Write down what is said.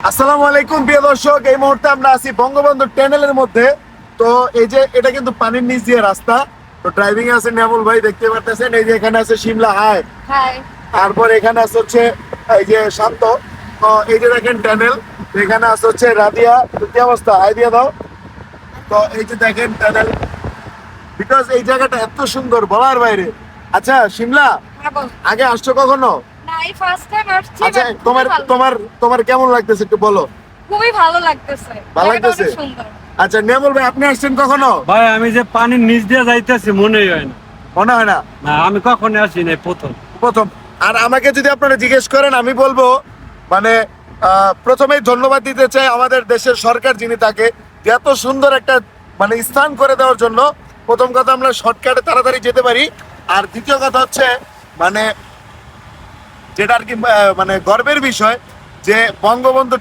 আসসালামু আলাইকুম প্রিয় দর্শক, এই মুহূর্তে আমরা আছি বঙ্গবন্ধু টানেলের মধ্যে। তো এই যে এটা কিন্তু পানির নিচ দিয়ে রাস্তা। তো ড্রাইভিং এ আছে নেমুল ভাই, দেখতে পারতেছেন। এই যে এখানে আছে শিমলা, হাই। হাই। তারপর এখানে আছে হচ্ছে এই যে শান্ত। তো এই যে দেখেন টানেল। এখানে আছে হচ্ছে রাদিয়া। তো কি অবস্থা, হাই দিয়ে দাও। তো এই যে দেখেন টানেল, বিকজ এই জায়গাটা এত সুন্দর বলার বাইরে। আচ্ছা শিমলা, হ্যাঁ বল। আগে আসছো কখনো? না, এই ফার্স্ট টাইম আসছি। আচ্ছা but তোমার খুবই ভালো। তোমার তোমার কেমন লাগতেছে একটু বলো। খুবই ভালো লাগতেছে। ভালো জায়গাটা লাগতেছে? অনেক সুন্দর। আচ্ছা নেমুল ভাই, আপনি আসছেন কখনো? ভাই আমি যে পানির নিচ দিয়ে যাইতেছি মনেই হয় না। মনে হয় না? না, আমি কখনো আসি নাই, প্রথম। প্রথম। আর আমাকে যদি আপনারা জিজ্ঞেস করেন, আমি বলবো মানে প্রথমেই ধন্যবাদ দিতে চাই আমাদের দেশের সরকার, যিনি তাকে যে এত সুন্দর একটা মানে স্থান করে দেওয়ার জন্য। প্রথম কথা, আমরা শর্টকাটে তাড়াতাড়ি যেতে পারি। আর দ্বিতীয় কথা হচ্ছে মানে যেটা আর কি মানে গর্বের বিষয়, যে বঙ্গবন্ধু